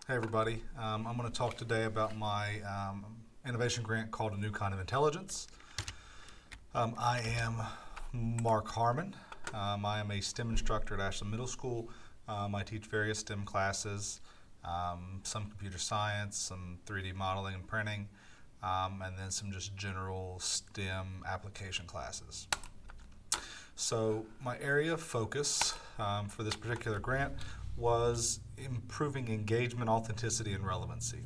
Hey everybody, I'm going to talk today about my innovation grant called A New Kind of Intelligence. I am Mark Harmon. I am a STEM instructor at Ashland Middle School. I teach various STEM classes, some computer science, some 3D modeling and printing, and then some just general STEM application classes. So my area of focus for this particular grant was improving engagement, authenticity, and relevancy.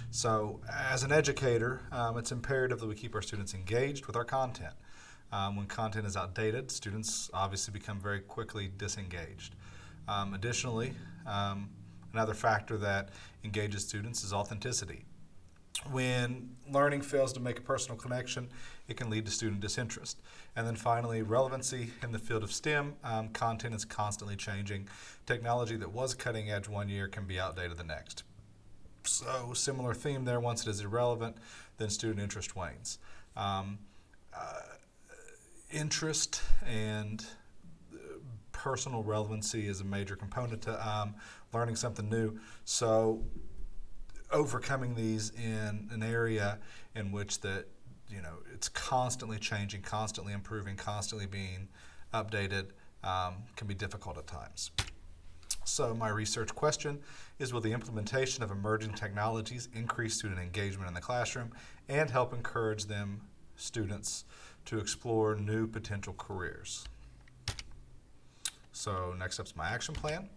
So as an educator, it's imperative that we keep our students engaged with our content. When content is outdated, students obviously become very quickly disengaged. Additionally, another factor that engages students is authenticity. When learning fails to make a personal connection, it can lead to student disinterest. And then finally, relevancy in the field of STEM. Content is constantly changing. Technology that was cutting edge one year can be outdated the next. So similar theme there, once it is irrelevant, then student interest wanes. Interest and personal relevancy is a major component to learning something new. So overcoming these in an area in which it's constantly changing, constantly improving, constantly being updated can be difficult at times. So my research question is, will the implementation of emerging technologies increase student engagement in the classroom and help encourage students to explore new potential careers? So next up's my action plan.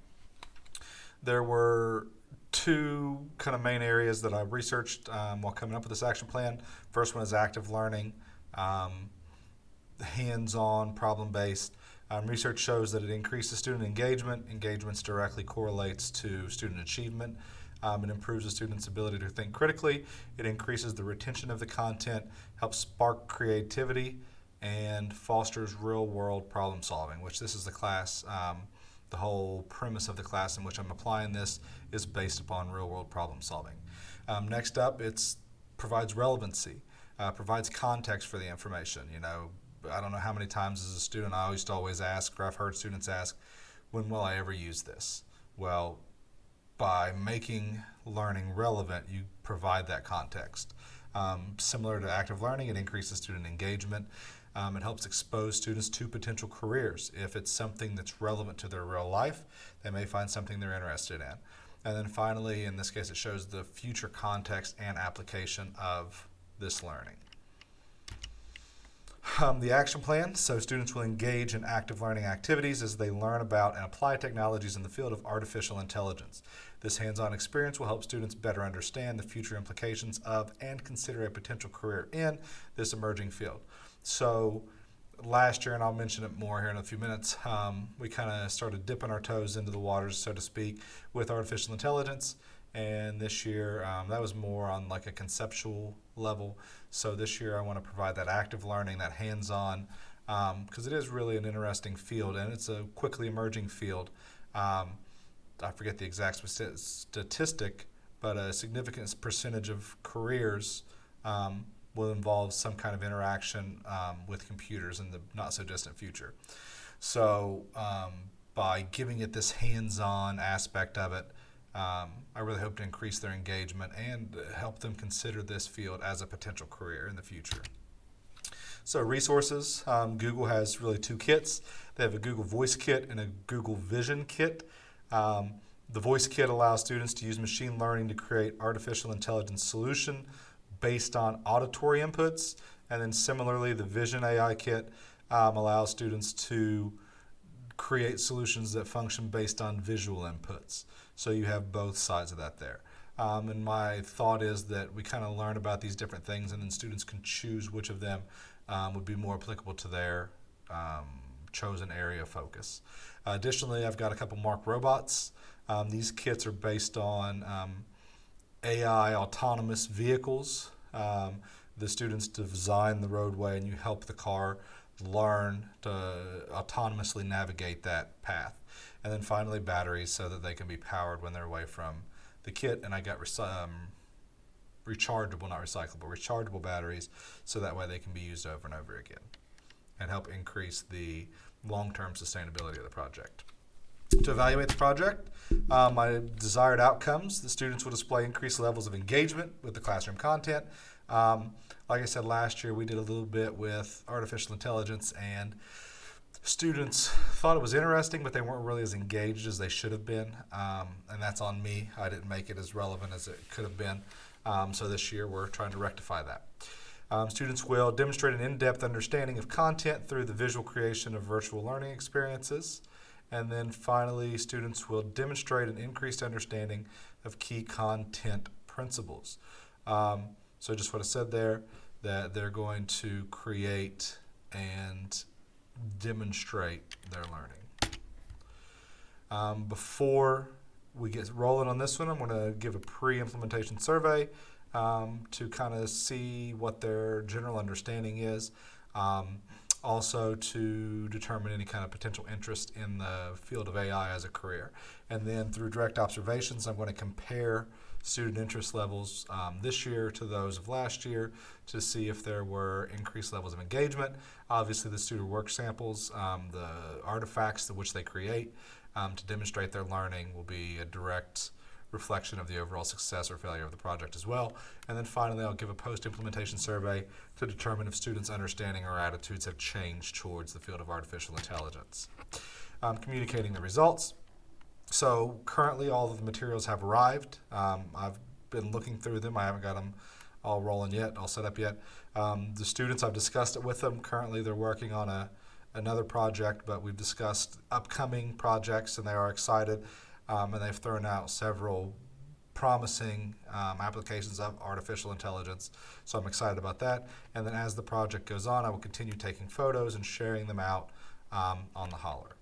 There were two kind of main areas that I researched while coming up with this action plan. First one is active learning, hands-on, problem-based. Research shows that it increases student engagement. Engagement directly correlates to student achievement. It improves the student's ability to think critically. It increases the retention of the content, helps spark creativity, and fosters real-world problem solving, which this is the class. The whole premise of the class in which I'm applying this is based upon real-world problem solving. Next up, it provides relevancy, provides context for the information. I don't know how many times as a student I used to always ask, or I've heard students ask, when will I ever use this? Well, by making learning relevant, you provide that context. Similar to active learning, it increases student engagement. It helps expose students to potential careers. If it's something that's relevant to their real life, they may find something they're interested in. And then finally, in this case, it shows the future context and application of this learning. The action plan, so students will engage in active learning activities as they learn about and apply technologies in the field of artificial intelligence. This hands-on experience will help students better understand the future implications of and consider a potential career in this emerging field. So last year, and I'll mention it more here in a few minutes, we kind of started dipping our toes into the waters, so to speak, with artificial intelligence. And this year, that was more on like a conceptual level. So this year I want to provide that active learning, that hands-on, because it is really an interesting field and it's a quickly emerging field. I forget the exact statistic, but a significant percentage of careers will involve some kind of interaction with computers in the not so distant future. So by giving it this hands-on aspect of it, I really hope to increase their engagement and help them consider this field as a potential career in the future. So resources, Google has really two kits. They have a Google Voice Kit and a Google Vision Kit. The Voice Kit allows students to use machine learning to create artificial intelligence solution based on auditory inputs. And then similarly, the Vision AI Kit allows students to create solutions that function based on visual inputs. So you have both sides of that there. And my thought is that we kind of learn about these different things and then students can choose which of them would be more applicable to their chosen area of focus. Additionally, I've got a couple Mark robots. These kits are based on AI autonomous vehicles. The students design the roadway and you help the car learn to autonomously navigate that path. And then finally batteries so that they can be powered when they're away from the kit. And I got rechargeable, not recyclable, rechargeable batteries so that way they can be used over and over again and help increase the long-term sustainability of the project. To evaluate the project, my desired outcomes, the students will display increased levels of engagement with the classroom content. Like I said, last year we did a little bit with artificial intelligence, and students thought it was interesting, but they weren't really as engaged as they should have been, and that's on me. I didn't make it as relevant as it could have been. So this year we're trying to rectify that. Students will demonstrate an in-depth understanding of content through the visual creation of virtual learning experiences. And then finally, students will demonstrate an increased understanding of key content principles. So just what I said there, that they're going to create and demonstrate their learning. Before we get rolling on this one, I'm going to give a pre-implementation survey to kind of see what their general understanding is. Also to determine any kind of potential interest in the field of AI as a career. And then through direct observations, I'm going to compare student interest levels this year to those of last year to see if there were increased levels of engagement. Obviously the student work samples, the artifacts to which they create to demonstrate their learning will be a direct reflection of the overall success or failure of the project as well. And then finally, I'll give a post-implementation survey to determine if students' understanding or attitudes have changed towards the field of artificial intelligence. Communicating the results. So currently all of the materials have arrived. I've been looking through them. I haven't got them all rolling yet, all set up yet. The students, I've discussed it with them. Currently they're working on another project, but we've discussed upcoming projects and they are excited. And they've thrown out several promising applications of artificial intelligence. So I'm excited about that. And then as the project goes on, I will continue taking photos and sharing them out on the Holler.